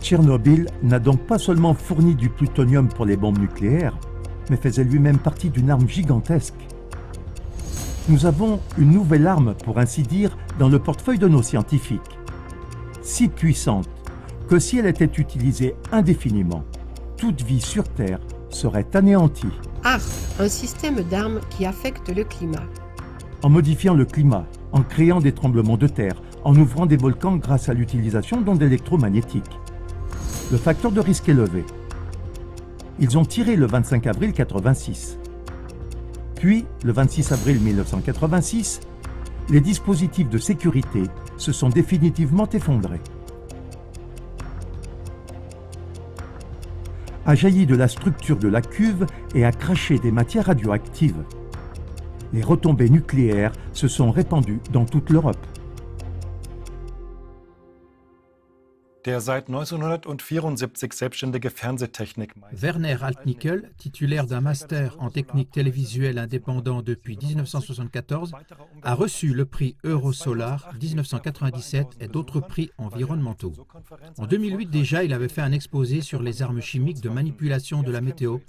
Tchernobyl n'a donc pas seulement fourni du plutonium pour les bombes nucléaires, mais faisait lui-même partie d'une arme gigantesque. Nous avons une nouvelle arme, pour ainsi dire, dans le portefeuille de nos scientifiques. Si puissante que si elle était utilisée indéfiniment, toute vie sur Terre serait anéantie. ARP, un système d'armes qui affecte le climat. En modifiant le climat, en créant des tremblements de terre, en ouvrant des volcans grâce à l'utilisation d'ondes électromagnétiques. Le facteur de risque élevé. Ils ont tiré le 25 avril 86. Puis, le 26 avril 1986, les dispositifs de sécurité se sont définitivement effondrés. A jailli de la structure de la cuve et a craché des matières radioactives. Les retombées nucléaires se sont répandues dans toute l'Europe. Der seit 1974 selbstständige Fernsehtechnikmeister Werner Altnickel, titulaire d'un master en technique télévisuelle indépendant depuis 1974, a reçu le prix Eurosolar 1997 et d'autres prix environnementaux. En 2008 déjà, il avait fait un exposé sur les armes chimiques de manipulation de la météo,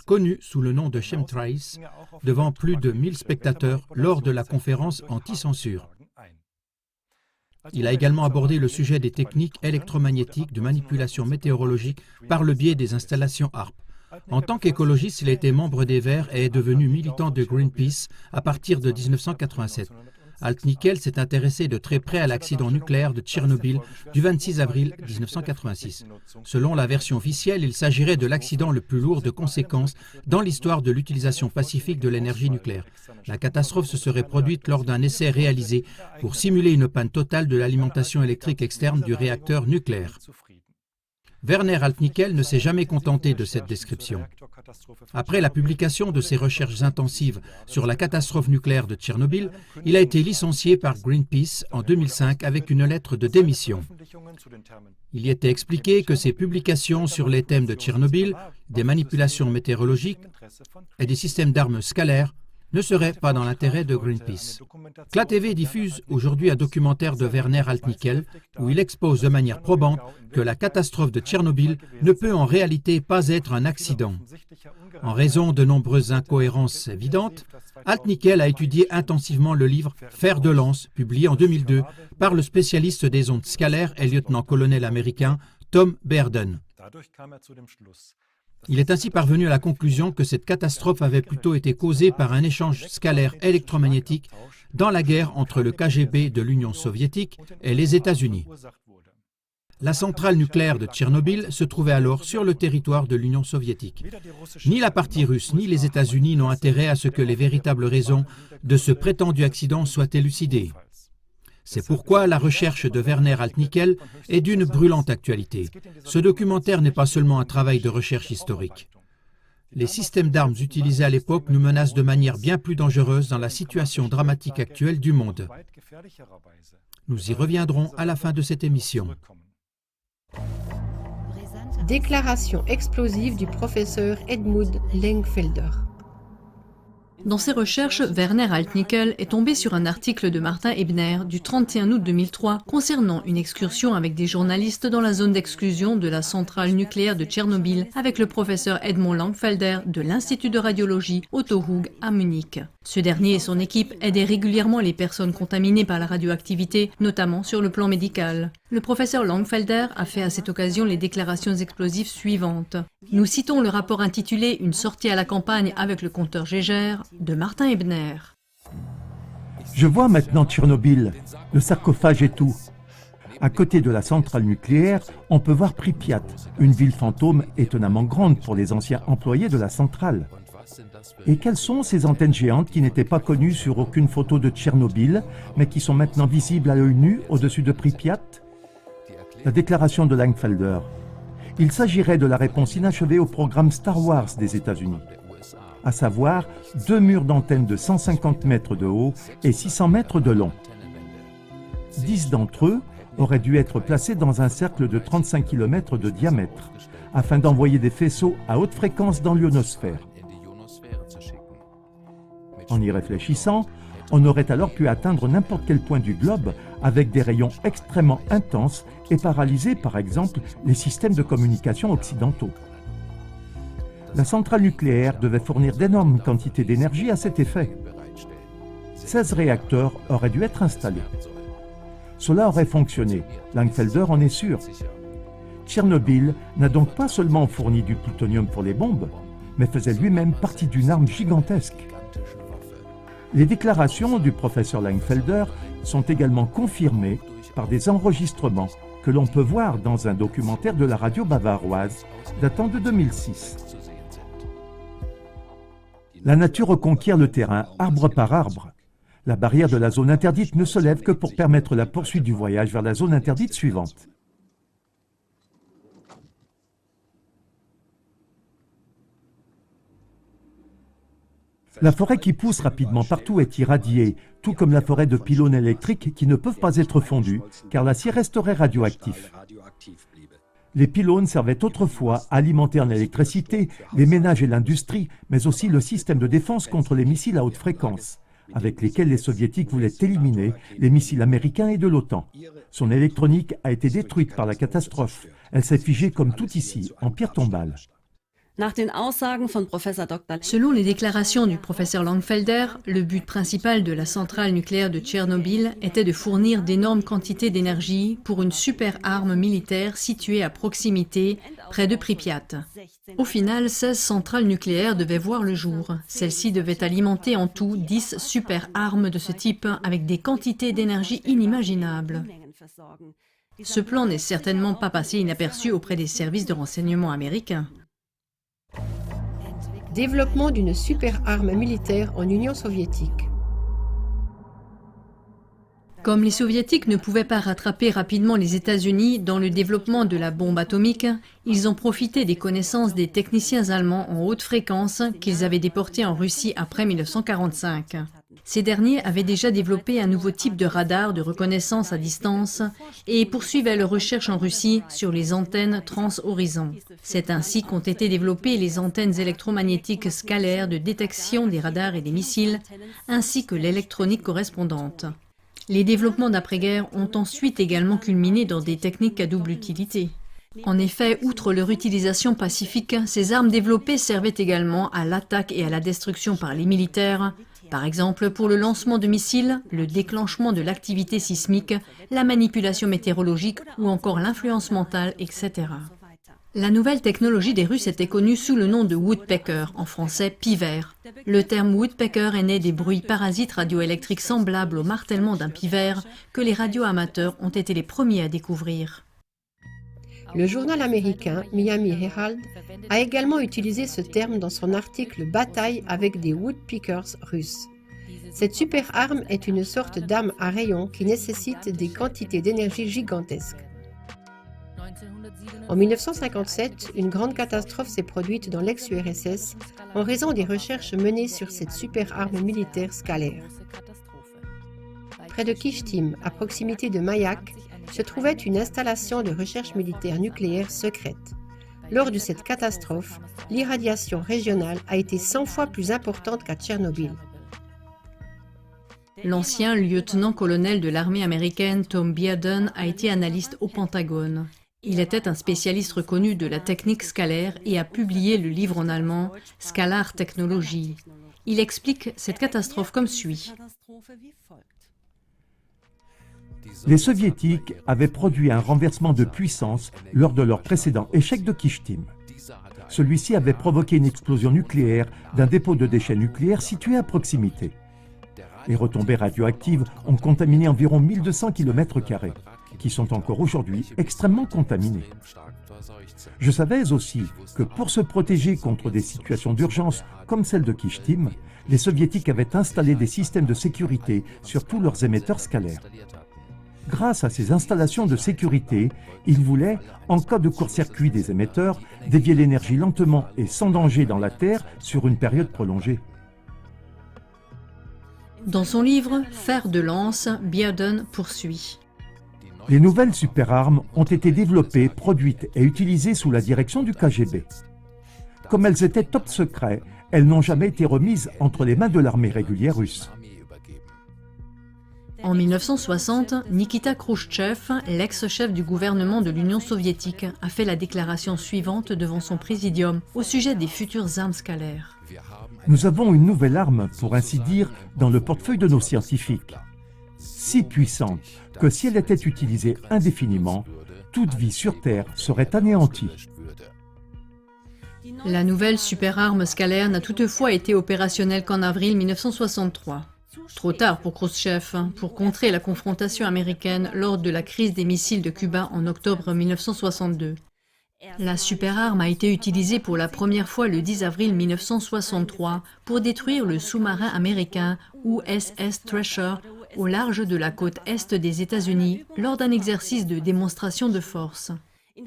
connu sous le nom de Chemtrails, devant plus de 1000 spectateurs lors de la conférence anti-censure. Il a également abordé le sujet des techniques électromagnétiques de manipulation météorologique par le biais des installations ARP. En tant qu'écologiste, il a été membre des Verts et est devenu militant de Greenpeace à partir de 1987. Altnickel s'est intéressé de très près à l'accident nucléaire de Tchernobyl du 26 avril 1986. Selon la version officielle, il s'agirait de l'accident le plus lourd de conséquences dans l'histoire de l'utilisation pacifique de l'énergie nucléaire. La catastrophe se serait produite lors d'un essai réalisé pour simuler une panne totale de l'alimentation électrique externe du réacteur nucléaire. Werner Altnickel ne s'est jamais contenté de cette description. Après la publication de ses recherches intensives sur la catastrophe nucléaire de Tchernobyl, il a été licencié par Greenpeace en 2005 avec une lettre de démission. Il y était expliqué que ses publications sur les thèmes de Tchernobyl, des manipulations météorologiques et des systèmes d'armes scalaires ne serait pas dans l'intérêt de Greenpeace. CLA TV diffuse aujourd'hui un documentaire de Werner Altnickel où il expose de manière probante que la catastrophe de Tchernobyl ne peut en réalité pas être un accident. En raison de nombreuses incohérences évidentes, Altnickel a étudié intensivement le livre « Fer de lance » publié en 2002 par le spécialiste des ondes scalaires et lieutenant-colonel américain Tom Berden. Il est ainsi parvenu à la conclusion que cette catastrophe avait plutôt été causée par un échange scalaire électromagnétique dans la guerre entre le KGB de l'Union soviétique et les États-Unis. La centrale nucléaire de Tchernobyl se trouvait alors sur le territoire de l'Union soviétique. Ni la partie russe ni les États-Unis n'ont intérêt à ce que les véritables raisons de ce prétendu accident soient élucidées. C'est pourquoi la recherche de Werner Altnickel est d'une brûlante actualité. Ce documentaire n'est pas seulement un travail de recherche historique. Les systèmes d'armes utilisés à l'époque nous menacent de manière bien plus dangereuse dans la situation dramatique actuelle du monde. Nous y reviendrons à la fin de cette émission. Déclaration explosive du professeur Edmund Lengfelder. Dans ses recherches, Werner Altnickel est tombé sur un article de Martin Ebner du 31 août 2003 concernant une excursion avec des journalistes dans la zone d'exclusion de la centrale nucléaire de Tchernobyl avec le professeur Edmund Lengfelder de l'Institut de radiologie Otto Hug à Munich. Ce dernier et son équipe aidaient régulièrement les personnes contaminées par la radioactivité, notamment sur le plan médical. Le professeur Lengfelder a fait à cette occasion les déclarations explosives suivantes. Nous citons le rapport intitulé « Une sortie à la campagne avec le compteur Geiger » de Martin Ebner. Je vois maintenant Tchernobyl, le sarcophage et tout. À côté de la centrale nucléaire, on peut voir Pripyat, une ville fantôme étonnamment grande pour les anciens employés de la centrale. Et quelles sont ces antennes géantes qui n'étaient pas connues sur aucune photo de Tchernobyl, mais qui sont maintenant visibles à l'œil nu au-dessus de Pripyat? La déclaration de Lengfelder. Il s'agirait de la réponse inachevée au programme Star Wars des États-Unis, à savoir 2 murs d'antennes de 150 mètres de haut et 600 mètres de long. 10 d'entre eux auraient dû être placés dans un cercle de 35 km de diamètre, afin d'envoyer des faisceaux à haute fréquence dans l'ionosphère. En y réfléchissant, On aurait alors pu atteindre n'importe quel point du globe avec des rayons extrêmement intenses et paralyser, par exemple, les systèmes de communication occidentaux. La centrale nucléaire devait fournir d'énormes quantités d'énergie à cet effet. 16 réacteurs auraient dû être installés. Cela aurait fonctionné, Langfelder en est sûr. Tchernobyl n'a donc pas seulement fourni du plutonium pour les bombes, mais faisait lui-même partie d'une arme gigantesque. Les déclarations du professeur Langfelder sont également confirmées par des enregistrements que l'on peut voir dans un documentaire de la radio bavaroise datant de 2006. La nature reconquiert le terrain arbre par arbre. La barrière de la zone interdite ne se lève que pour permettre la poursuite du voyage vers la zone interdite suivante. La forêt qui pousse rapidement partout est irradiée, tout comme la forêt de pylônes électriques qui ne peuvent pas être fondus, car l'acier resterait radioactif. Les pylônes servaient autrefois à alimenter en électricité les ménages et l'industrie, mais aussi le système de défense contre les missiles à haute fréquence, avec lesquels les soviétiques voulaient éliminer les missiles américains et de l'OTAN. Son électronique a été détruite par la catastrophe. Elle s'est figée comme tout ici, en pierre tombale. Selon les déclarations du professeur Langfelder, le but principal de la centrale nucléaire de Tchernobyl était de fournir d'énormes quantités d'énergie pour une super arme militaire située à proximité, près de Pripyat. Au final, 16 centrales nucléaires devaient voir le jour. Celles-ci devaient alimenter en tout 10 super armes de ce type avec des quantités d'énergie inimaginables. Ce plan n'est certainement pas passé inaperçu auprès des services de renseignement américains. Développement d'une super arme militaire en Union soviétique. Comme les soviétiques ne pouvaient pas rattraper rapidement les États-Unis dans le développement de la bombe atomique, ils ont profité des connaissances des techniciens allemands en haute fréquence qu'ils avaient déportés en Russie après 1945. Ces derniers avaient déjà développé un nouveau type de radar de reconnaissance à distance et poursuivaient leurs recherches en Russie sur les antennes trans-horizon. C'est ainsi qu'ont été développées les antennes électromagnétiques scalaires de détection des radars et des missiles, ainsi que l'électronique correspondante. Les développements d'après-guerre ont ensuite également culminé dans des techniques à double utilité. En effet, outre leur utilisation pacifique, ces armes développées servaient également à l'attaque et à la destruction par les militaires, par exemple pour le lancement de missiles, le déclenchement de l'activité sismique, la manipulation météorologique ou encore l'influence mentale, etc. La nouvelle technologie des Russes était connue sous le nom de woodpecker, en français pivert. Le terme woodpecker est né des bruits parasites radioélectriques semblables au martèlement d'un pivert que les radioamateurs ont été les premiers à découvrir. Le journal américain Miami Herald a également utilisé ce terme dans son article « Bataille avec des woodpeckers russes ». Cette super arme est une sorte d'arme à rayons qui nécessite des quantités d'énergie gigantesques. En 1957, une grande catastrophe s'est produite dans l'ex-URSS en raison des recherches menées sur cette super arme militaire scalaire. Près de Kishtim, à proximité de Mayak, se trouvait une installation de recherche militaire nucléaire secrète. Lors de cette catastrophe, l'irradiation régionale a été 100 fois plus importante qu'à Tchernobyl. L'ancien lieutenant-colonel de l'armée américaine Tom Bearden a été analyste au Pentagone. Il était un spécialiste reconnu de la technique scalaire et a publié le livre en allemand « Scalar Technologie ». Il explique cette catastrophe comme suit. Les soviétiques avaient produit un renversement de puissance lors de leur précédent échec de Kishtim. Celui-ci avait provoqué une explosion nucléaire d'un dépôt de déchets nucléaires situé à proximité. Les retombées radioactives ont contaminé environ 1200 km², qui sont encore aujourd'hui extrêmement contaminés. Je savais aussi que pour se protéger contre des situations d'urgence comme celle de Kishtim, les soviétiques avaient installé des systèmes de sécurité sur tous leurs émetteurs scalaires. Grâce à ces installations de sécurité, ils voulaient, en cas de court-circuit des émetteurs, dévier l'énergie lentement et sans danger dans la Terre sur une période prolongée. Dans son livre « Fer de lance », Bearden poursuit. Les nouvelles superarmes ont été développées, produites et utilisées sous la direction du KGB. Comme elles étaient top secret, elles n'ont jamais été remises entre les mains de l'armée régulière russe. En 1960, Nikita Khrouchtchev, l'ex-chef du gouvernement de l'Union soviétique, a fait la déclaration suivante devant son présidium au sujet des futures armes scalaires. Nous avons une nouvelle arme, pour ainsi dire, dans le portefeuille de nos scientifiques. Si puissante que si elle était utilisée indéfiniment, toute vie sur Terre serait anéantie. La nouvelle super-arme scalaire n'a toutefois été opérationnelle qu'en avril 1963. Trop tard pour Khrouchtchev pour contrer la confrontation américaine lors de la crise des missiles de Cuba en octobre 1962. La super-arme a été utilisée pour la première fois le 10 avril 1963 pour détruire le sous-marin américain USS Thresher au large de la côte est des États-Unis lors d'un exercice de démonstration de force.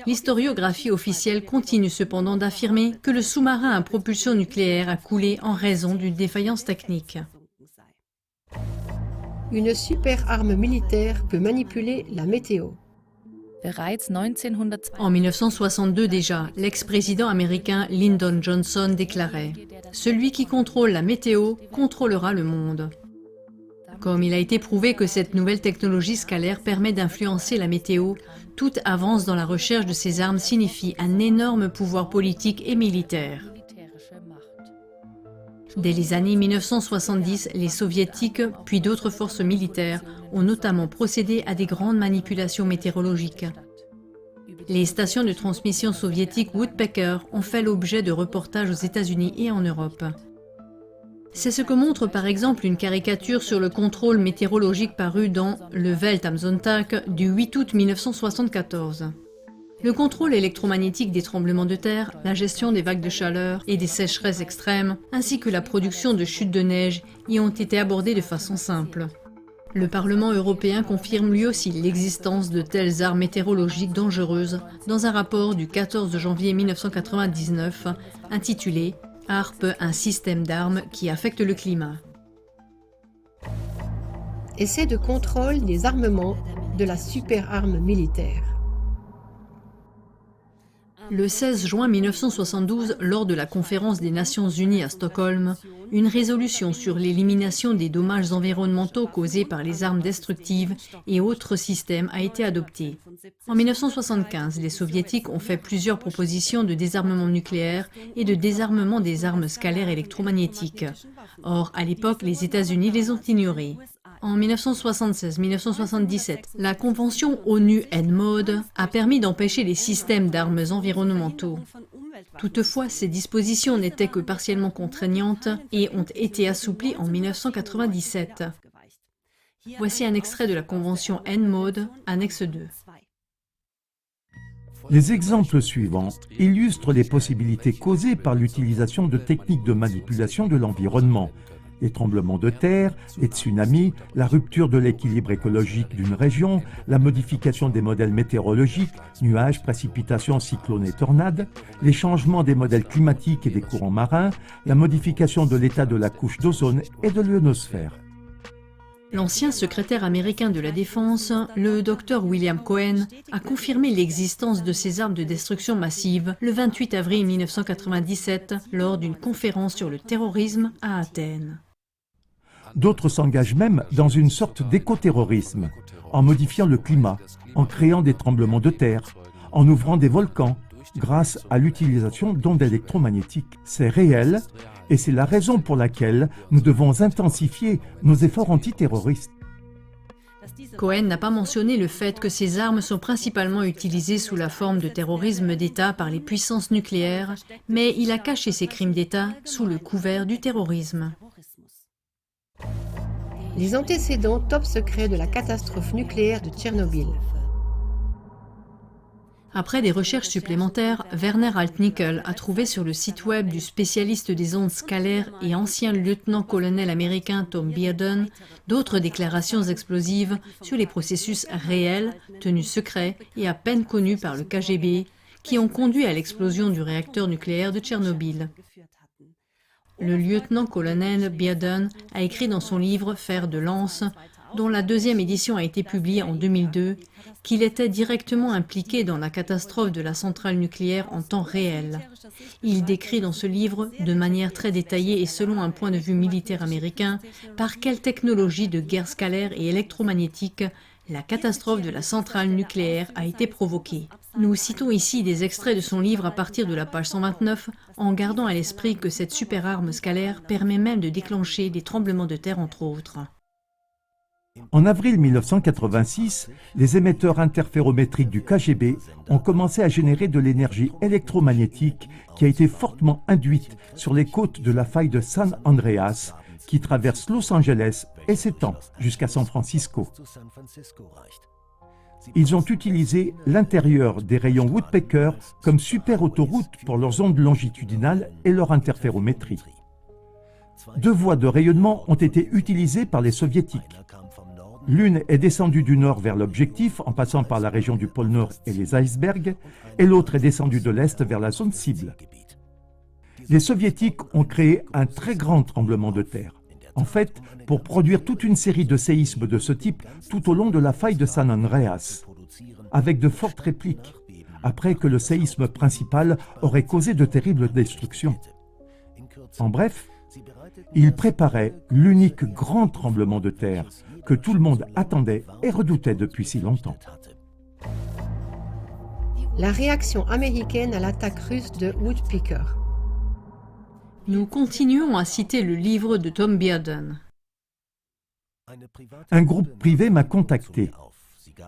L'historiographie officielle continue cependant d'affirmer que le sous-marin à propulsion nucléaire a coulé en raison d'une défaillance technique. Une super arme militaire peut manipuler la météo. En 1962 déjà, l'ex-président américain Lyndon Johnson déclarait « Celui qui contrôle la météo contrôlera le monde ». Comme il a été prouvé que cette nouvelle technologie scalaire permet d'influencer la météo, toute avance dans la recherche de ces armes signifie un énorme pouvoir politique et militaire. Dès les années 1970, les soviétiques, puis d'autres forces militaires, ont notamment procédé à des grandes manipulations météorologiques. Les stations de transmission soviétiques Woodpecker ont fait l'objet de reportages aux États-Unis et en Europe. C'est ce que montre par exemple une caricature sur le contrôle météorologique parue dans Le Welt am Sonntag du 8 août 1974. Le contrôle électromagnétique des tremblements de terre, la gestion des vagues de chaleur et des sécheresses extrêmes, ainsi que la production de chutes de neige y ont été abordés de façon simple. Le Parlement européen confirme lui aussi l'existence de telles armes météorologiques dangereuses dans un rapport du 14 janvier 1999 intitulé « HAARP, un système d'armes qui affecte le climat ». Essai de contrôle des armements de la super-arme militaire. Le 16 juin 1972, lors de la conférence des Nations Unies à Stockholm, une résolution sur l'élimination des dommages environnementaux causés par les armes destructives et autres systèmes a été adoptée. En 1975, les Soviétiques ont fait plusieurs propositions de désarmement nucléaire et de désarmement des armes scalaires électromagnétiques. Or, à l'époque, les États-Unis les ont ignorées. En 1976-1977, la convention ONU-NMOD a permis d'empêcher les systèmes d'armes environnementaux. Toutefois, ces dispositions n'étaient que partiellement contraignantes et ont été assouplies en 1997. Voici un extrait de la convention NMOD, annexe 2. Les exemples suivants illustrent les possibilités causées par l'utilisation de techniques de manipulation de l'environnement. Les tremblements de terre, les tsunamis, la rupture de l'équilibre écologique d'une région, la modification des modèles météorologiques, nuages, précipitations, cyclones et tornades, les changements des modèles climatiques et des courants marins, la modification de l'état de la couche d'ozone et de l'ionosphère. L'ancien secrétaire américain de la Défense, le Dr William Cohen, a confirmé l'existence de ces armes de destruction massive le 28 avril 1997 lors d'une conférence sur le terrorisme à Athènes. D'autres s'engagent même dans une sorte d'écoterrorisme, en modifiant le climat, en créant des tremblements de terre, en ouvrant des volcans, grâce à l'utilisation d'ondes électromagnétiques. C'est réel, et c'est la raison pour laquelle nous devons intensifier nos efforts antiterroristes. Cohen n'a pas mentionné le fait que ces armes sont principalement utilisées sous la forme de terrorisme d'État par les puissances nucléaires, mais il a caché ces crimes d'État sous le couvert du terrorisme. Les antécédents top secrets de la catastrophe nucléaire de Tchernobyl. Après des recherches supplémentaires, Werner Altnickel a trouvé sur le site web du spécialiste des ondes scalaires et ancien lieutenant-colonel américain Tom Bearden d'autres déclarations explosives sur les processus réels, tenus secrets et à peine connus par le KGB, qui ont conduit à l'explosion du réacteur nucléaire de Tchernobyl. Le lieutenant-colonel Bearden a écrit dans son livre « Fer de lance » dont la deuxième édition a été publiée en 2002, qu'il était directement impliqué dans la catastrophe de la centrale nucléaire en temps réel. Il décrit dans ce livre, de manière très détaillée et selon un point de vue militaire américain, par quelle technologie de guerre scalaire et électromagnétique la catastrophe de la centrale nucléaire a été provoquée. Nous citons ici des extraits de son livre à partir de la page 129, en gardant à l'esprit que cette super-arme scalaire permet même de déclencher des tremblements de terre entre autres. En avril 1986, les émetteurs interférométriques du KGB ont commencé à générer de l'énergie électromagnétique qui a été fortement induite sur les côtes de la faille de San Andreas, qui traverse Los Angeles et s'étend jusqu'à San Francisco. Ils ont utilisé l'intérieur des rayons Woodpecker comme super autoroute pour leurs ondes longitudinales et leur interférométrie. 2 voies de rayonnement ont été utilisées par les soviétiques. L'une est descendue du nord vers l'objectif en passant par la région du pôle Nord et les icebergs, et l'autre est descendue de l'est vers la zone cible. Les soviétiques ont créé un très grand tremblement de terre. En fait, pour produire toute une série de séismes de ce type tout au long de la faille de San Andreas, avec de fortes répliques, après que le séisme principal aurait causé de terribles destructions. En bref, ils préparaient l'unique grand tremblement de terre que tout le monde attendait et redoutait depuis si longtemps. La réaction américaine à l'attaque russe de Woodpecker. Nous continuons à citer le livre de Tom Bearden. Un groupe privé m'a contacté.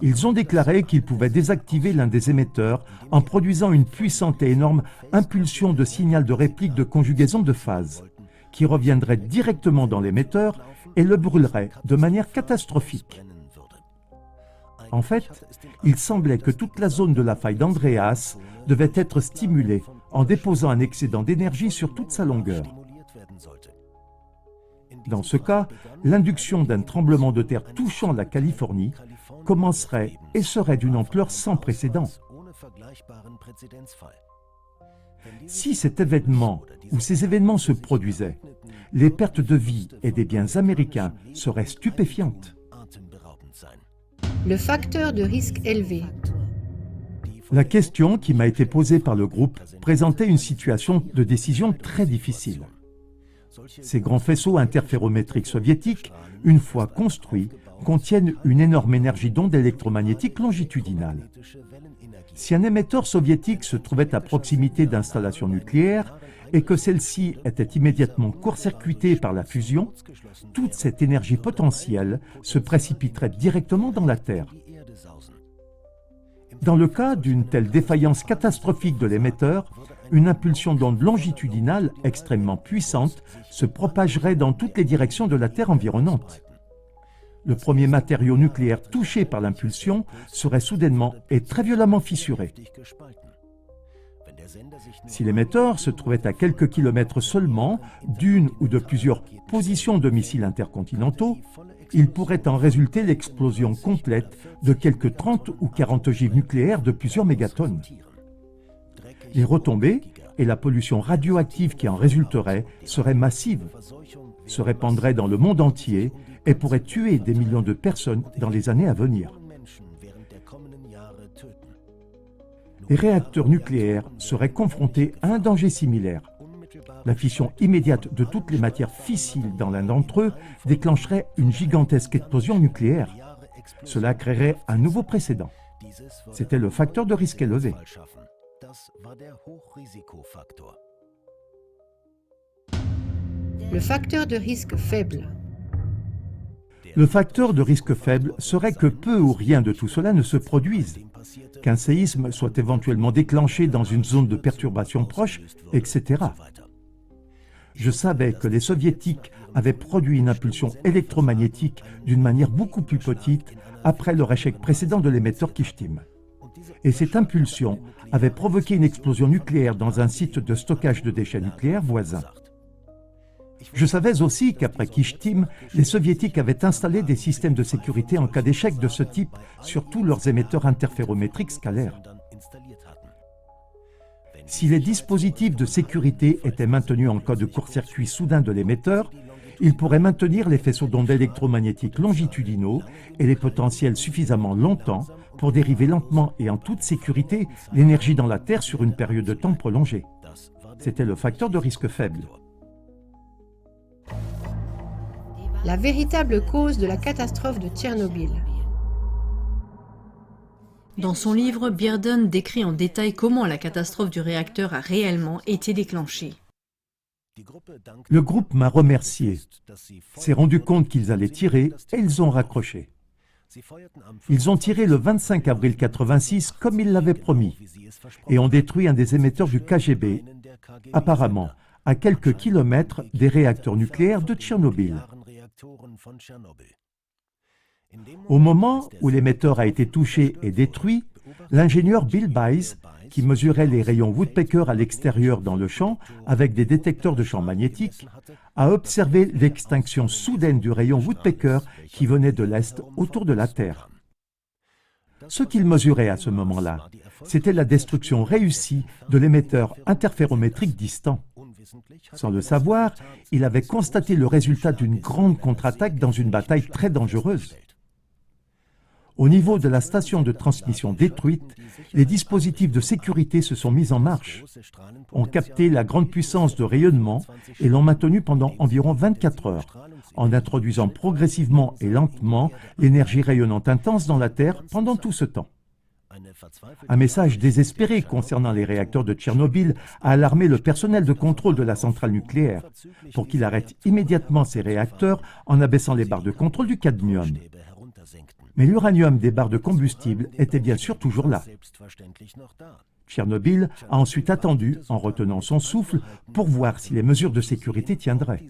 Ils ont déclaré qu'ils pouvaient désactiver l'un des émetteurs en produisant une puissante et énorme impulsion de signal de réplique de conjugaison de phase, qui reviendrait directement dans l'émetteur et le brûlerait de manière catastrophique. En fait, il semblait que toute la zone de la faille d'Andreas devait être stimulée en déposant un excédent d'énergie sur toute sa longueur. Dans ce cas, l'induction d'un tremblement de terre touchant la Californie commencerait et serait d'une ampleur sans précédent. Si cet événement ou ces événements se produisaient, les pertes de vie et des biens américains seraient stupéfiantes. Le facteur de risque élevé. La question qui m'a été posée par le groupe présentait une situation de décision très difficile. Ces grands faisceaux interférométriques soviétiques, une fois construits, contiennent une énorme énergie d'onde électromagnétique longitudinale. Si un émetteur soviétique se trouvait à proximité d'installations nucléaires et que celles-ci étaient immédiatement court-circuitées par la fusion, toute cette énergie potentielle se précipiterait directement dans la Terre. Dans le cas d'une telle défaillance catastrophique de l'émetteur, une impulsion d'onde longitudinale extrêmement puissante se propagerait dans toutes les directions de la Terre environnante. Le premier matériau nucléaire touché par l'impulsion serait soudainement et très violemment fissuré. Si l'émetteur se trouvait à quelques kilomètres seulement d'une ou de plusieurs positions de missiles intercontinentaux, il pourrait en résulter l'explosion complète de quelques 30 ou 40 ogives nucléaires de plusieurs mégatonnes. Les retombées et la pollution radioactive qui en résulterait seraient massives, se répandraient dans le monde entier et pourraient tuer des millions de personnes dans les années à venir. Les réacteurs nucléaires seraient confrontés à un danger similaire. La fission immédiate de toutes les matières fissiles dans l'un d'entre eux déclencherait une gigantesque explosion nucléaire. Cela créerait un nouveau précédent. C'était le facteur de risque élevé. Le facteur de risque faible. Le facteur de risque faible serait que peu ou rien de tout cela ne se produise, qu'un séisme soit éventuellement déclenché dans une zone de perturbation proche, etc. Je savais que les soviétiques avaient produit une impulsion électromagnétique d'une manière beaucoup plus petite après leur échec précédent de l'émetteur Kishtim. Et cette impulsion avait provoqué une explosion nucléaire dans un site de stockage de déchets nucléaires voisin. Je savais aussi qu'après Kishtim, les soviétiques avaient installé des systèmes de sécurité en cas d'échec de ce type sur tous leurs émetteurs interférométriques scalaires. Si les dispositifs de sécurité étaient maintenus en cas de court-circuit soudain de l'émetteur, il pourrait maintenir les faisceaux d'ondes électromagnétiques longitudinaux et les potentiels suffisamment longtemps pour dériver lentement et en toute sécurité l'énergie dans la Terre sur une période de temps prolongée. C'était le facteur de risque faible. La véritable cause de la catastrophe de Tchernobyl. Dans son livre, Bearden décrit en détail comment la catastrophe du réacteur a réellement été déclenchée. Le groupe m'a remercié, s'est rendu compte qu'ils allaient tirer et ils ont raccroché. Ils ont tiré le 25 avril 86 comme ils l'avaient promis et ont détruit un des émetteurs du KGB, apparemment à quelques kilomètres des réacteurs nucléaires de Tchernobyl. Au moment où l'émetteur a été touché et détruit, l'ingénieur Bill Bays, qui mesurait les rayons Woodpecker à l'extérieur dans le champ avec des détecteurs de champs magnétiques, a observé l'extinction soudaine du rayon Woodpecker qui venait de l'Est autour de la Terre. Ce qu'il mesurait à ce moment-là, c'était la destruction réussie de l'émetteur interférométrique distant. Sans le savoir, il avait constaté le résultat d'une grande contre-attaque dans une bataille très dangereuse. Au niveau de la station de transmission détruite, les dispositifs de sécurité se sont mis en marche, ont capté la grande puissance de rayonnement et l'ont maintenu pendant environ 24 heures, en introduisant progressivement et lentement l'énergie rayonnante intense dans la Terre pendant tout ce temps. Un message désespéré concernant les réacteurs de Tchernobyl a alarmé le personnel de contrôle de la centrale nucléaire pour qu'il arrête immédiatement ses réacteurs en abaissant les barres de contrôle du cadmium. Mais l'uranium des barres de combustible était bien sûr toujours là. Tchernobyl a ensuite attendu, en retenant son souffle, pour voir si les mesures de sécurité tiendraient.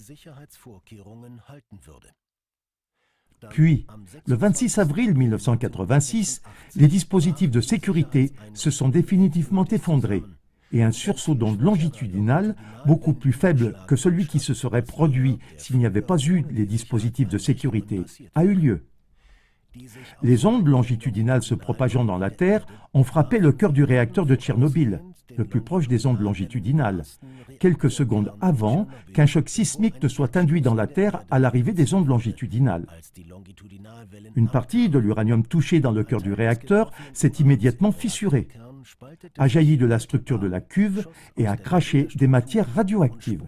Puis, le 26 avril 1986, les dispositifs de sécurité se sont définitivement effondrés et un sursaut d'ondes longitudinales, beaucoup plus faible que celui qui se serait produit s'il n'y avait pas eu les dispositifs de sécurité, a eu lieu. Les ondes longitudinales se propageant dans la Terre ont frappé le cœur du réacteur de Tchernobyl, le plus proche des ondes longitudinales, quelques secondes avant qu'un choc sismique ne soit induit dans la Terre à l'arrivée des ondes longitudinales. Une partie de l'uranium touché dans le cœur du réacteur s'est immédiatement fissurée, a jailli de la structure de la cuve et a craché des matières radioactives.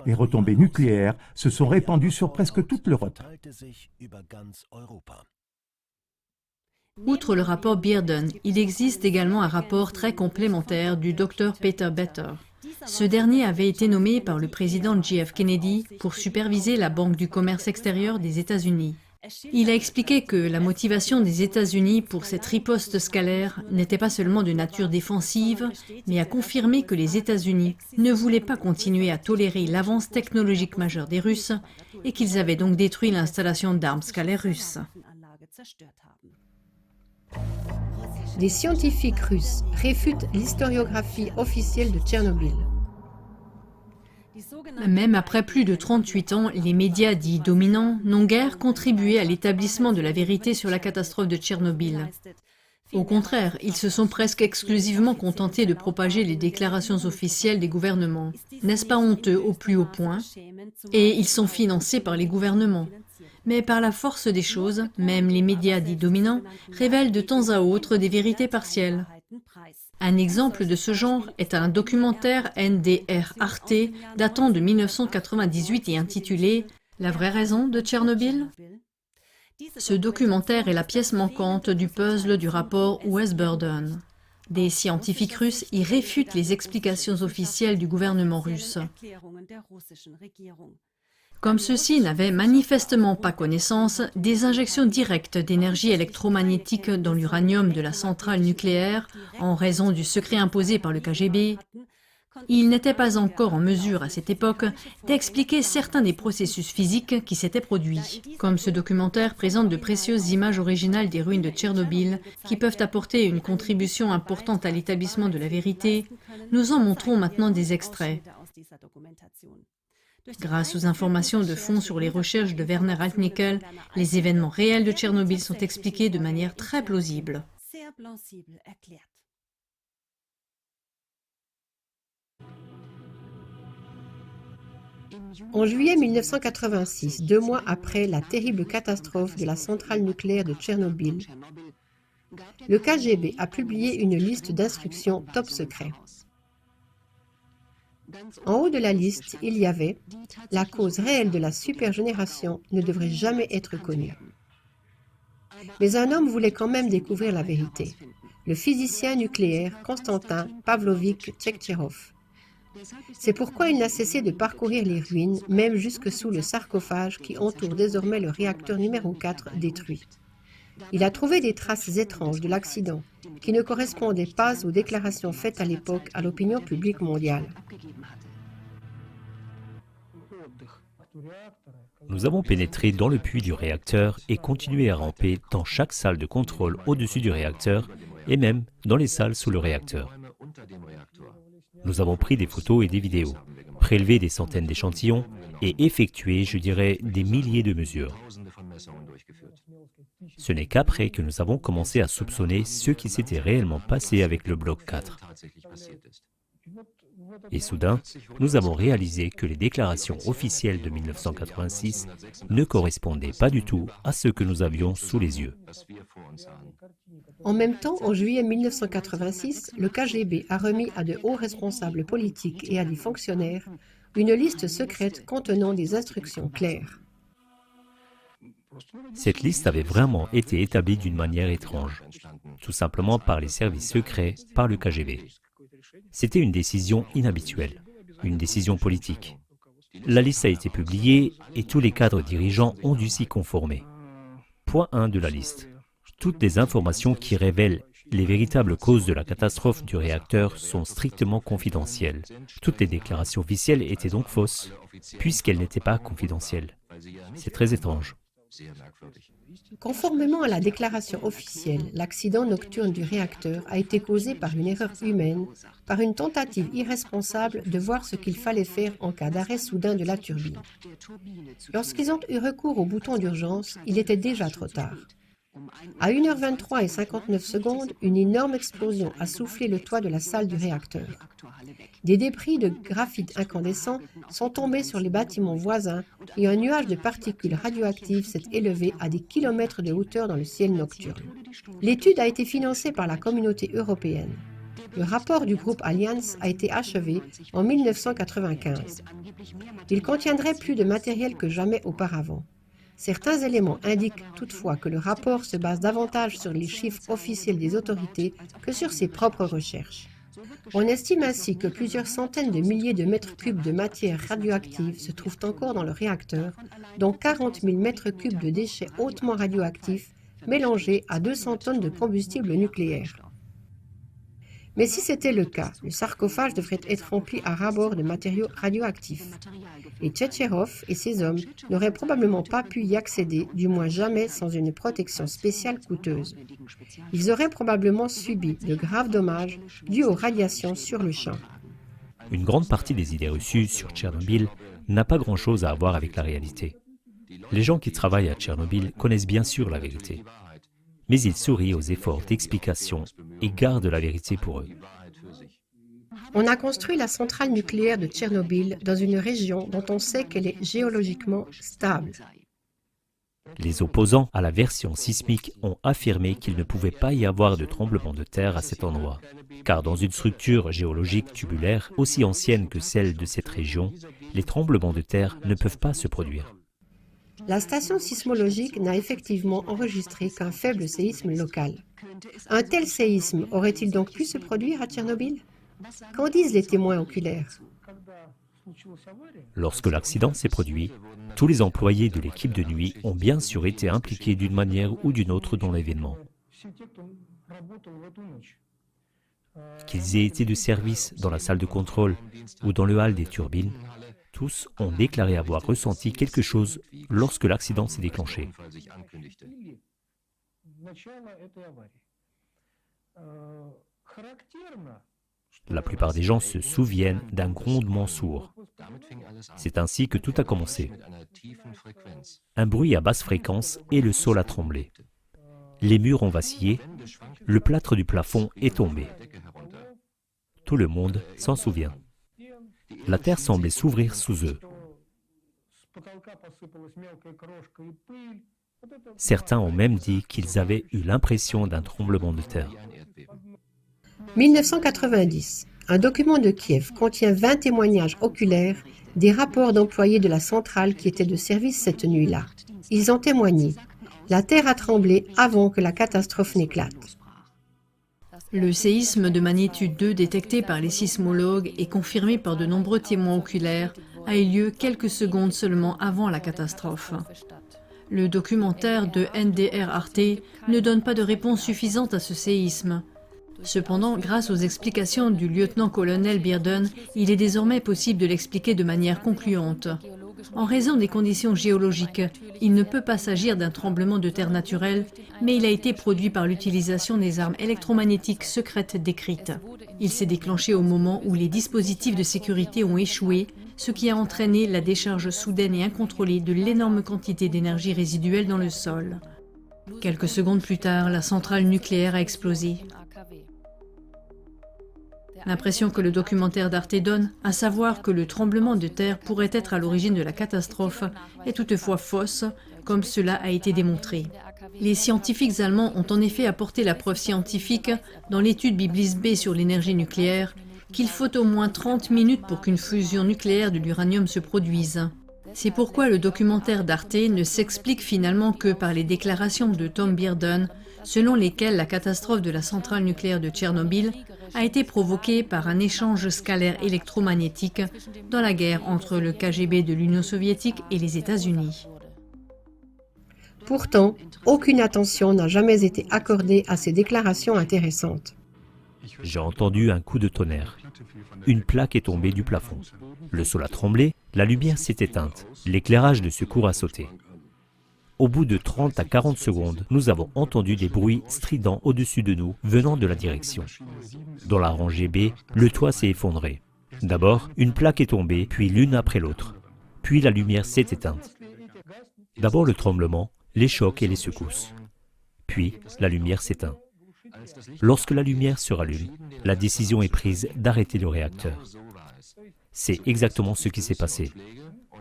Les retombées nucléaires se sont répandues sur presque toute l'Europe. Outre le rapport Bearden, il existe également un rapport très complémentaire du Dr Peter Better. Ce dernier avait été nommé par le président J.F. Kennedy pour superviser la Banque du commerce extérieur des États-Unis. Il a expliqué que la motivation des États-Unis pour cette riposte scalaire n'était pas seulement de nature défensive, mais a confirmé que les États-Unis ne voulaient pas continuer à tolérer l'avance technologique majeure des Russes et qu'ils avaient donc détruit l'installation d'armes scalaires russes. Des scientifiques russes réfutent l'historiographie officielle de Tchernobyl. Même après plus de 38 ans, les médias dits dominants n'ont guère contribué à l'établissement de la vérité sur la catastrophe de Tchernobyl. Au contraire, ils se sont presque exclusivement contentés de propager les déclarations officielles des gouvernements. N'est-ce pas honteux au plus haut point? Et ils sont financés par les gouvernements. Mais par la force des choses, même les médias dits dominants révèlent de temps à autre des vérités partielles. Un exemple de ce genre est un documentaire NDR Arte datant de 1998 et intitulé « La vraie raison de Tchernobyl ». Ce documentaire est la pièce manquante du puzzle du rapport West Burden. Des scientifiques russes y réfutent les explications officielles du gouvernement russe. Comme ceux-ci n'avaient manifestement pas connaissance des injections directes d'énergie électromagnétique dans l'uranium de la centrale nucléaire en raison du secret imposé par le KGB, ils n'étaient pas encore en mesure à cette époque d'expliquer certains des processus physiques qui s'étaient produits. Comme ce documentaire présente de précieuses images originales des ruines de Tchernobyl qui peuvent apporter une contribution importante à l'établissement de la vérité, nous en montrons maintenant des extraits. Grâce aux informations de fond sur les recherches de Werner Altnickel, les événements réels de Tchernobyl sont expliqués de manière très plausible. En juillet 1986, 2 mois après la terrible catastrophe de la centrale nucléaire de Tchernobyl, le KGB a publié une liste d'instructions top secret. En haut de la liste, il y avait « La cause réelle de la supergénération ne devrait jamais être connue ». Mais un homme voulait quand même découvrir la vérité, le physicien nucléaire Konstantin Pavlovitch Tchektcherov. C'est pourquoi il n'a cessé de parcourir les ruines, même jusque sous le sarcophage qui entoure désormais le réacteur numéro 4 détruit. Il a trouvé des traces étranges de l'accident qui ne correspondaient pas aux déclarations faites à l'époque à l'opinion publique mondiale. Nous avons pénétré dans le puits du réacteur et continué à ramper dans chaque salle de contrôle au-dessus du réacteur et même dans les salles sous le réacteur. Nous avons pris des photos et des vidéos, prélevé des centaines d'échantillons et effectué, je dirais, des milliers de mesures. Ce n'est qu'après que nous avons commencé à soupçonner ce qui s'était réellement passé avec le bloc 4. Et soudain, nous avons réalisé que les déclarations officielles de 1986 ne correspondaient pas du tout à ce que nous avions sous les yeux. En même temps, en juillet 1986, le KGB a remis à de hauts responsables politiques et à des fonctionnaires une liste secrète contenant des instructions claires. Cette liste avait vraiment été établie d'une manière étrange, tout simplement par les services secrets, par le KGB. C'était une décision inhabituelle, une décision politique. La liste a été publiée et tous les cadres dirigeants ont dû s'y conformer. Point 1 de la liste. Toutes les informations qui révèlent les véritables causes de la catastrophe du réacteur sont strictement confidentielles. Toutes les déclarations officielles étaient donc fausses, puisqu'elles n'étaient pas confidentielles. C'est très étrange. Conformément à la déclaration officielle, l'accident nocturne du réacteur a été causé par une erreur humaine, par une tentative irresponsable de voir ce qu'il fallait faire en cas d'arrêt soudain de la turbine. Lorsqu'ils ont eu recours au bouton d'urgence, il était déjà trop tard. À 1h23 et 59 secondes, une énorme explosion a soufflé le toit de la salle du réacteur. Des débris de graphite incandescent sont tombés sur les bâtiments voisins et un nuage de particules radioactives s'est élevé à des kilomètres de hauteur dans le ciel nocturne. L'étude a été financée par la communauté européenne. Le rapport du groupe Allianz a été achevé en 1995. Il contiendrait plus de matériel que jamais auparavant. Certains éléments indiquent toutefois que le rapport se base davantage sur les chiffres officiels des autorités que sur ses propres recherches. On estime ainsi que plusieurs centaines de milliers de mètres cubes de matière radioactive se trouvent encore dans le réacteur, dont 40 000 mètres cubes de déchets hautement radioactifs mélangés à 200 tonnes de combustible nucléaire. Mais si c'était le cas, le sarcophage devrait être rempli à ras-bord de matériaux radioactifs. Et Tchektcherov et ses hommes n'auraient probablement pas pu y accéder, du moins jamais sans une protection spéciale coûteuse. Ils auraient probablement subi de graves dommages dus aux radiations sur le champ. Une grande partie des idées reçues sur Tchernobyl n'a pas grand-chose à voir avec la réalité. Les gens qui travaillent à Tchernobyl connaissent bien sûr la vérité. Mais ils sourient aux efforts d'explication et gardent la vérité pour eux. On a construit la centrale nucléaire de Tchernobyl dans une région dont on sait qu'elle est géologiquement stable. Les opposants à la version sismique ont affirmé qu'il ne pouvait pas y avoir de tremblement de terre à cet endroit, car dans une structure géologique tubulaire aussi ancienne que celle de cette région, les tremblements de terre ne peuvent pas se produire. La station sismologique n'a effectivement enregistré qu'un faible séisme local. Un tel séisme aurait-il donc pu se produire à Tchernobyl? Qu'en disent les témoins oculaires? Lorsque l'accident s'est produit, tous les employés de l'équipe de nuit ont bien sûr été impliqués d'une manière ou d'une autre dans l'événement. Qu'ils aient été de service dans la salle de contrôle ou dans le hall des turbines, tous ont déclaré avoir ressenti quelque chose lorsque l'accident s'est déclenché. La plupart des gens se souviennent d'un grondement sourd. C'est ainsi que tout a commencé. Un bruit à basse fréquence et le sol a tremblé. Les murs ont vacillé, le plâtre du plafond est tombé. Tout le monde s'en souvient. La terre semblait s'ouvrir sous eux. Certains ont même dit qu'ils avaient eu l'impression d'un tremblement de terre. 1990. Un document de Kiev contient 20 témoignages oculaires des rapports d'employés de la centrale qui étaient de service cette nuit-là. Ils ont témoigné. La terre a tremblé avant que la catastrophe n'éclate. Le séisme de magnitude 2 détecté par les sismologues et confirmé par de nombreux témoins oculaires a eu lieu quelques secondes seulement avant la catastrophe. Le documentaire de NDR Arte ne donne pas de réponse suffisante à ce séisme. Cependant, grâce aux explications du lieutenant-colonel Bearden, il est désormais possible de l'expliquer de manière concluante. En raison des conditions géologiques, il ne peut pas s'agir d'un tremblement de terre naturel, mais il a été produit par l'utilisation des armes électromagnétiques secrètes décrites. Il s'est déclenché au moment où les dispositifs de sécurité ont échoué, ce qui a entraîné la décharge soudaine et incontrôlée de l'énorme quantité d'énergie résiduelle dans le sol. Quelques secondes plus tard, la centrale nucléaire a explosé. L'impression que le documentaire d'Arte donne, à savoir que le tremblement de terre pourrait être à l'origine de la catastrophe, est toutefois fausse, comme cela a été démontré. Les scientifiques allemands ont en effet apporté la preuve scientifique, dans l'étude Biblis B sur l'énergie nucléaire, qu'il faut au moins 30 minutes pour qu'une fusion nucléaire de l'uranium se produise. C'est pourquoi le documentaire d'Arte ne s'explique finalement que par les déclarations de Tom Bearden, selon lesquelles la catastrophe de la centrale nucléaire de Tchernobyl a été provoquée par un échange scalaire électromagnétique dans la guerre entre le KGB de l'Union soviétique et les États-Unis. Pourtant, aucune attention n'a jamais été accordée à ces déclarations intéressantes. J'ai entendu un coup de tonnerre. Une plaque est tombée du plafond. Le sol a tremblé, la lumière s'est éteinte, l'éclairage de secours a sauté. Au bout de 30 à 40 secondes, nous avons entendu des bruits stridents au-dessus de nous venant de la direction. Dans la rangée B, le toit s'est effondré. D'abord, une plaque est tombée, puis l'une après l'autre. Puis la lumière s'est éteinte. D'abord le tremblement, les chocs et les secousses. Puis la lumière s'éteint. Lorsque la lumière se rallume, la décision est prise d'arrêter le réacteur. C'est exactement ce qui s'est passé.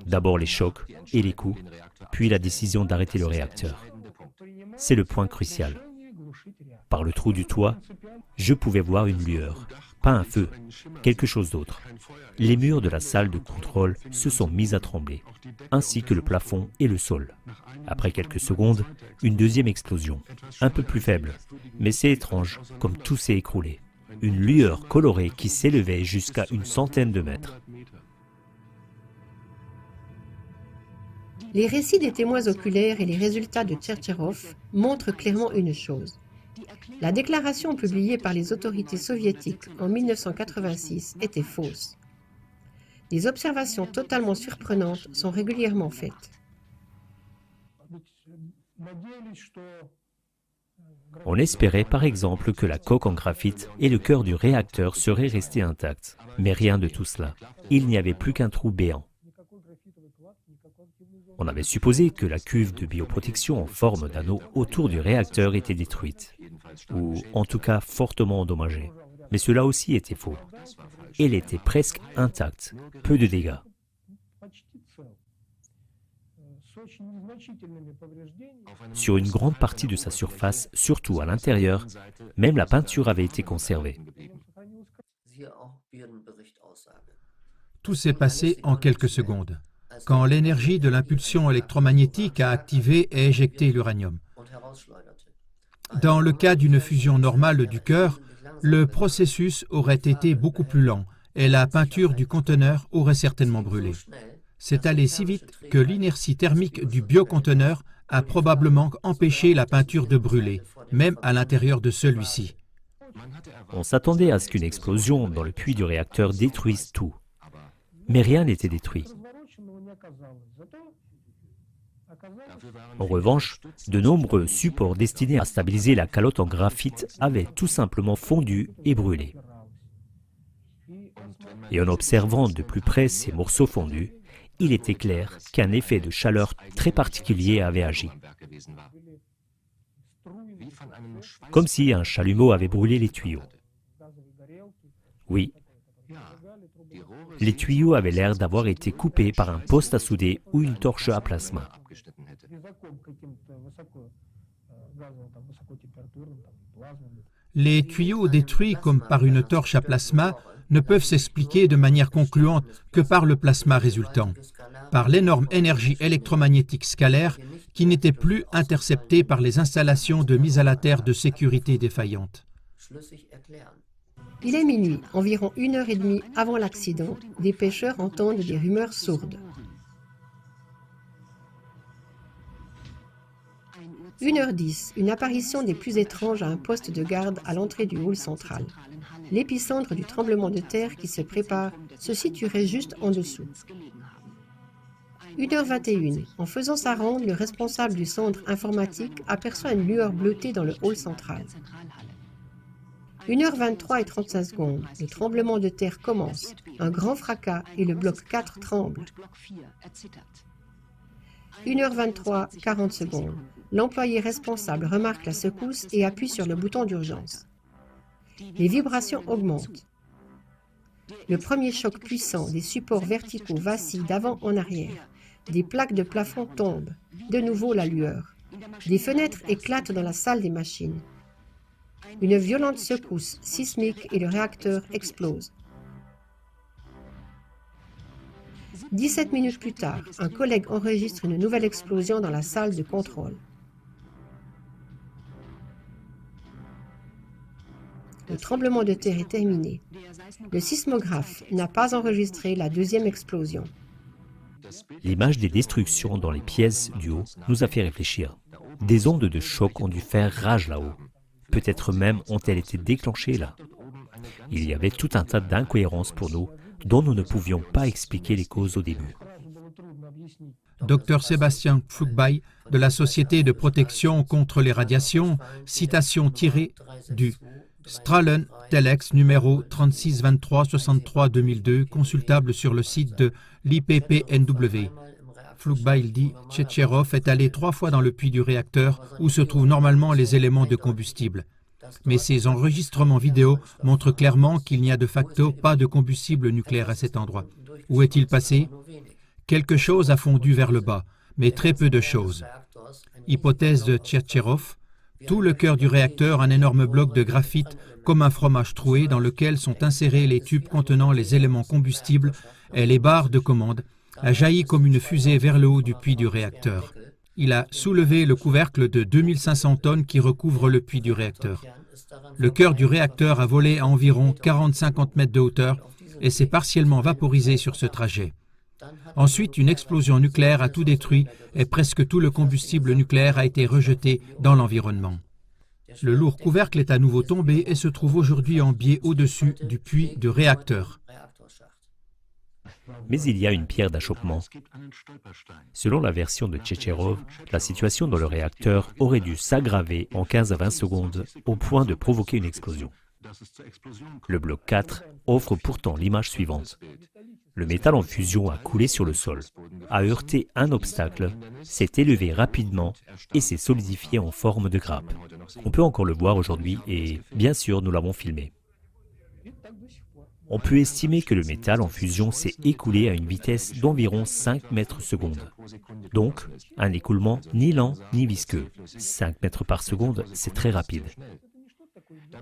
D'abord les chocs et les coups, puis la décision d'arrêter le réacteur. C'est le point crucial. Par le trou du toit, je pouvais voir une lueur, pas un feu, quelque chose d'autre. Les murs de la salle de contrôle se sont mis à trembler, ainsi que le plafond et le sol. Après quelques secondes, une deuxième explosion, un peu plus faible, mais c'est étrange, comme tout s'est écroulé. Une lueur colorée qui s'élevait jusqu'à une centaine de mètres. Les récits des témoins oculaires et les résultats de Tchercherov montrent clairement une chose. La déclaration publiée par les autorités soviétiques en 1986 était fausse. Des observations totalement surprenantes sont régulièrement faites. On espérait par exemple que la coque en graphite et le cœur du réacteur seraient restés intacts. Mais rien de tout cela. Il n'y avait plus qu'un trou béant. On avait supposé que la cuve de bioprotection en forme d'anneau autour du réacteur était détruite, ou en tout cas fortement endommagée. Mais cela aussi était faux. Elle était presque intacte, peu de dégâts. Sur une grande partie de sa surface, surtout à l'intérieur, même la peinture avait été conservée. Tout s'est passé en quelques secondes, quand l'énergie de l'impulsion électromagnétique a activé et éjecté l'uranium. Dans le cas d'une fusion normale du cœur, le processus aurait été beaucoup plus lent et la peinture du conteneur aurait certainement brûlé. C'est allé si vite que l'inertie thermique du bioconteneur a probablement empêché la peinture de brûler, même à l'intérieur de celui-ci. On s'attendait à ce qu'une explosion dans le puits du réacteur détruise tout. Mais rien n'était détruit. En revanche, de nombreux supports destinés à stabiliser la calotte en graphite avaient tout simplement fondu et brûlé. Et en observant de plus près ces morceaux fondus, il était clair qu'un effet de chaleur très particulier avait agi. Comme si un chalumeau avait brûlé les tuyaux. Oui, Les tuyaux avaient l'air d'avoir été coupés par un poste à souder ou une torche à plasma. Les tuyaux détruits comme par une torche à plasma ne peuvent s'expliquer de manière concluante que par le plasma résultant, par l'énorme énergie électromagnétique scalaire qui n'était plus interceptée par les installations de mise à la terre de sécurité défaillantes. Il est minuit, environ 1h30 avant l'accident. Des pêcheurs entendent des rumeurs sourdes. 1h10, une apparition des plus étranges à un poste de garde à l'entrée du hall central. L'épicentre du tremblement de terre qui se prépare se situerait juste en dessous. 1h21, en faisant sa ronde, le responsable du centre informatique aperçoit une lueur bleutée dans le hall central. 1h23 et 35 secondes, le tremblement de terre commence, un grand fracas et le bloc 4 tremble. 1h23, 40 secondes, l'employé responsable remarque la secousse et appuie sur le bouton d'urgence. Les vibrations augmentent. Le premier choc puissant des supports verticaux vacille d'avant en arrière. Des plaques de plafond tombent. De nouveau la lueur. Des fenêtres éclatent dans la salle des machines. Une violente secousse sismique et le réacteur explose. 17 minutes plus tard, un collègue enregistre une nouvelle explosion dans la salle de contrôle. Le tremblement de terre est terminé. Le sismographe n'a pas enregistré la deuxième explosion. L'image des destructions dans les pièces du haut nous a fait réfléchir. Des ondes de choc ont dû faire rage là-haut. Peut-être même ont-elles été déclenchées là. Il y avait tout un tas d'incohérences pour nous dont nous ne pouvions pas expliquer les causes au début. Dr Sébastien Pflugbeil de la Société de protection contre les radiations, citation tirée du Strahlen Telex numéro 3623-63-2002, consultable sur le site de l'IPPNW. Pflugbeil dit « Tchetcherov est allé 3 fois dans le puits du réacteur où se trouvent normalement les éléments de combustible. Mais ces enregistrements vidéo montrent clairement qu'il n'y a de facto pas de combustible nucléaire à cet endroit. Où est-il passé? Quelque chose a fondu vers le bas, mais très peu de choses. Hypothèse de Tchetcherov, tout le cœur du réacteur, un énorme bloc de graphite comme un fromage troué dans lequel sont insérés les tubes contenant les éléments combustibles et les barres de commande, a jailli comme une fusée vers le haut du puits du réacteur. Il a soulevé le couvercle de 2500 tonnes qui recouvre le puits du réacteur. Le cœur du réacteur a volé à environ 40-50 mètres de hauteur et s'est partiellement vaporisé sur ce trajet. Ensuite, une explosion nucléaire a tout détruit et presque tout le combustible nucléaire a été rejeté dans l'environnement. Le lourd couvercle est à nouveau tombé et se trouve aujourd'hui en biais au-dessus du puits du réacteur. Mais il y a une pierre d'achoppement. Selon la version de Tchetcherov, la situation dans le réacteur aurait dû s'aggraver en 15 à 20 secondes au point de provoquer une explosion. Le bloc 4 offre pourtant l'image suivante. Le métal en fusion a coulé sur le sol, a heurté un obstacle, s'est élevé rapidement et s'est solidifié en forme de grappe. On peut encore le voir aujourd'hui et, bien sûr, nous l'avons filmé. On peut estimer que le métal en fusion s'est écoulé à une vitesse d'environ 5 mètres seconde. Donc, un écoulement ni lent ni visqueux. 5 mètres par seconde, c'est très rapide.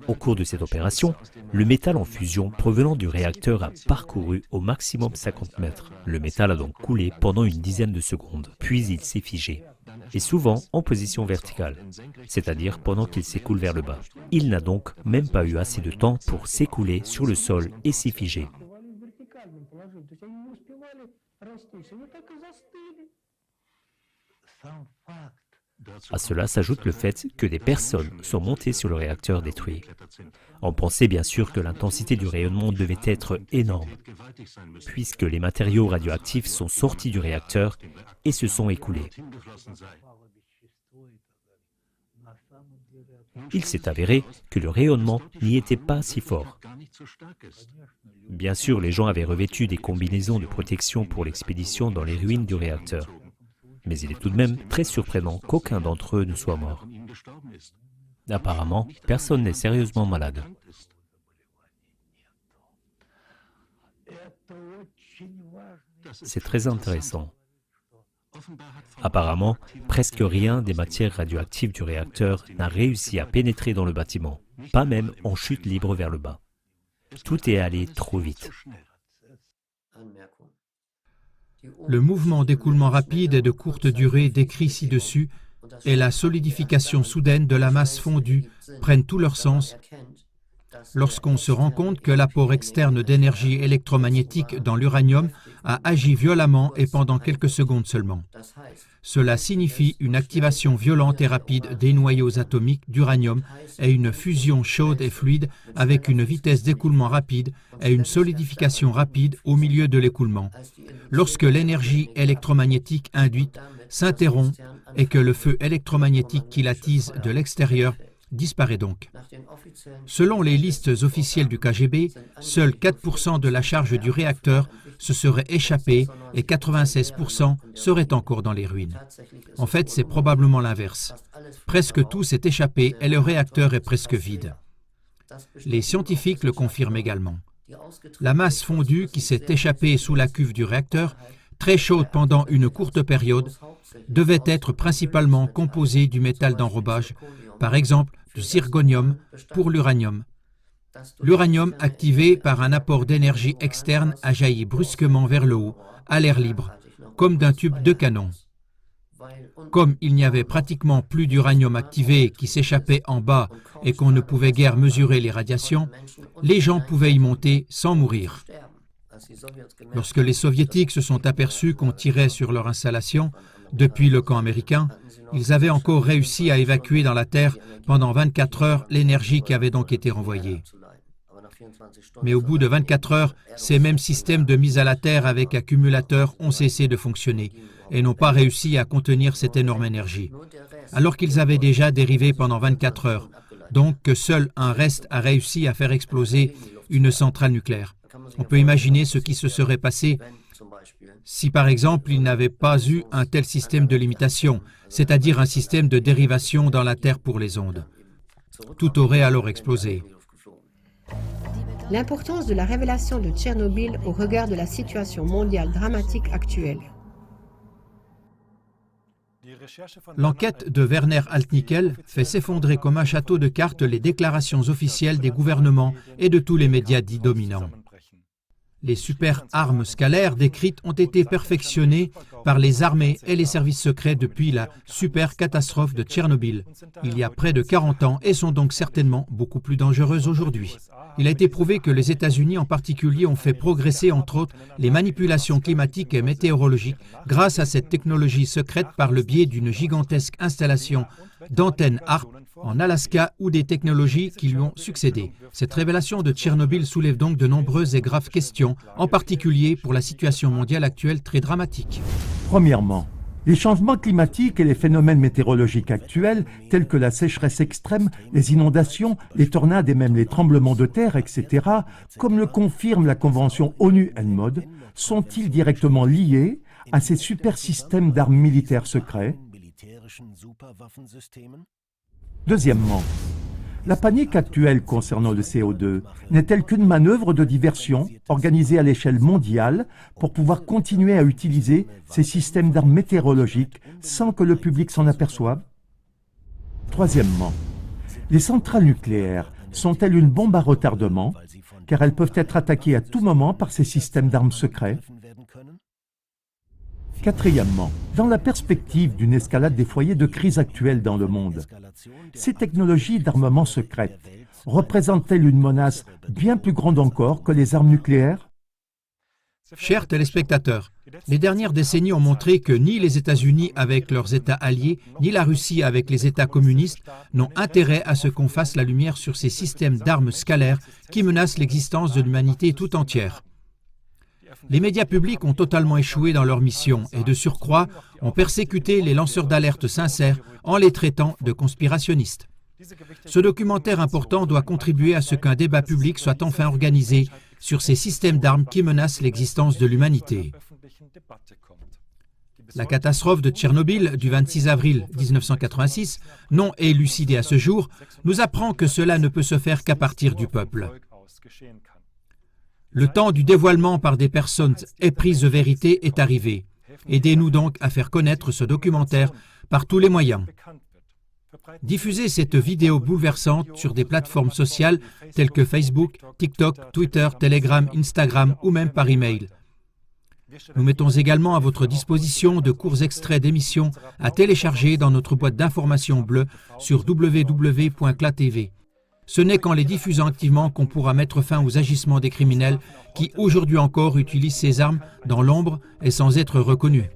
Au cours de cette opération, le métal en fusion provenant du réacteur a parcouru au maximum 50 mètres. Le métal a donc coulé pendant une dizaine de secondes, puis il s'est figé. Et souvent en position verticale, c'est-à-dire pendant qu'il s'écoule vers le bas. Il n'a donc même pas eu assez de temps pour s'écouler sur le sol et s'y figer. À cela s'ajoute le fait que des personnes sont montées sur le réacteur détruit. On pensait bien sûr que l'intensité du rayonnement devait être énorme, puisque les matériaux radioactifs sont sortis du réacteur et se sont écoulés. Il s'est avéré que le rayonnement n'y était pas si fort. Bien sûr, les gens avaient revêtu des combinaisons de protection pour l'expédition dans les ruines du réacteur. Mais il est tout de même très surprenant qu'aucun d'entre eux ne soit mort. Apparemment, personne n'est sérieusement malade. C'est très intéressant. Apparemment, presque rien des matières radioactives du réacteur n'a réussi à pénétrer dans le bâtiment, pas même en chute libre vers le bas. Tout est allé trop vite. Le mouvement d'écoulement rapide et de courte durée décrit ci-dessus et la solidification soudaine de la masse fondue prennent tout leur sens lorsqu'on se rend compte que l'apport externe d'énergie électromagnétique dans l'uranium a agi violemment et pendant quelques secondes seulement. Cela signifie une activation violente et rapide des noyaux atomiques d'uranium et une fusion chaude et fluide avec une vitesse d'écoulement rapide et une solidification rapide au milieu de l'écoulement, lorsque l'énergie électromagnétique induite s'interrompt et que le feu électromagnétique qui l'attise de l'extérieur disparaît donc. Selon les listes officielles du KGB, seuls 4% de la charge du réacteur se serait échappée et 96% seraient encore dans les ruines. En fait, c'est probablement l'inverse. Presque tout s'est échappé et le réacteur est presque vide. Les scientifiques le confirment également. La masse fondue qui s'est échappée sous la cuve du réacteur, très chaude pendant une courte période, devait être principalement composée du métal d'enrobage, par exemple du zirconium pour l'uranium. L'uranium activé par un apport d'énergie externe a jailli brusquement vers le haut, à l'air libre, comme d'un tube de canon. Comme il n'y avait pratiquement plus d'uranium activé qui s'échappait en bas et qu'on ne pouvait guère mesurer les radiations, les gens pouvaient y monter sans mourir. Lorsque les Soviétiques se sont aperçus qu'on tirait sur leur installation, depuis le camp américain, ils avaient encore réussi à évacuer dans la Terre pendant 24 heures l'énergie qui avait donc été renvoyée. Mais au bout de 24 heures, ces mêmes systèmes de mise à la Terre avec accumulateurs ont cessé de fonctionner et n'ont pas réussi à contenir cette énorme énergie, alors qu'ils avaient déjà dérivé pendant 24 heures, donc que seul un reste a réussi à faire exploser une centrale nucléaire. On peut imaginer ce qui se serait passé si par exemple il n'avait pas eu un tel système de limitation, c'est-à-dire un système de dérivation dans la Terre pour les ondes. Tout aurait alors explosé. L'importance de la révélation de Tchernobyl au regard de la situation mondiale dramatique actuelle. L'enquête de Werner Altnickel fait s'effondrer comme un château de cartes les déclarations officielles des gouvernements et de tous les médias dits dominants. Les super-armes scalaires décrites ont été perfectionnées par les armées et les services secrets depuis la super-catastrophe de Tchernobyl, il y a près de 40 ans, et sont donc certainement beaucoup plus dangereuses aujourd'hui. Il a été prouvé que les États-Unis en particulier ont fait progresser entre autres les manipulations climatiques et météorologiques grâce à cette technologie secrète par le biais d'une gigantesque installation d'antennes HAARP en Alaska ou des technologies qui lui ont succédé. Cette révélation de Tchernobyl soulève donc de nombreuses et graves questions, en particulier pour la situation mondiale actuelle très dramatique. Premièrement, les changements climatiques et les phénomènes météorologiques actuels, tels que la sécheresse extrême, les inondations, les tornades et même les tremblements de terre, etc., comme le confirme la Convention ONU-NMOD, sont-ils directement liés à ces super systèmes d'armes militaires secrets? Deuxièmement, la panique actuelle concernant le CO2 n'est-elle qu'une manœuvre de diversion organisée à l'échelle mondiale pour pouvoir continuer à utiliser ces systèmes d'armes météorologiques sans que le public s'en aperçoive? Troisièmement, les centrales nucléaires sont-elles une bombe à retardement car elles peuvent être attaquées à tout moment par ces systèmes d'armes secrets? Quatrièmement, dans la perspective d'une escalade des foyers de crise actuels dans le monde, ces technologies d'armement secrètes représentent-elles une menace bien plus grande encore que les armes nucléaires? Chers téléspectateurs, les dernières décennies ont montré que ni les États-Unis avec leurs États alliés, ni la Russie avec les États communistes n'ont intérêt à ce qu'on fasse la lumière sur ces systèmes d'armes scalaires qui menacent l'existence de l'humanité tout entière. Les médias publics ont totalement échoué dans leur mission et de surcroît ont persécuté les lanceurs d'alerte sincères en les traitant de conspirationnistes. Ce documentaire important doit contribuer à ce qu'un débat public soit enfin organisé sur ces systèmes d'armes qui menacent l'existence de l'humanité. La catastrophe de Tchernobyl du 26 avril 1986, non élucidée à ce jour, nous apprend que cela ne peut se faire qu'à partir du peuple. Le temps du dévoilement par des personnes éprises de vérité est arrivé. Aidez-nous donc à faire connaître ce documentaire par tous les moyens. Diffusez cette vidéo bouleversante sur des plateformes sociales telles que Facebook, TikTok, Twitter, Telegram, Instagram ou même par email. Nous mettons également à votre disposition de courts extraits d'émissions à télécharger dans notre boîte d'informations bleue sur www.clatv. Ce n'est qu'en les diffusant activement qu'on pourra mettre fin aux agissements des criminels qui aujourd'hui encore utilisent ces armes dans l'ombre et sans être reconnus.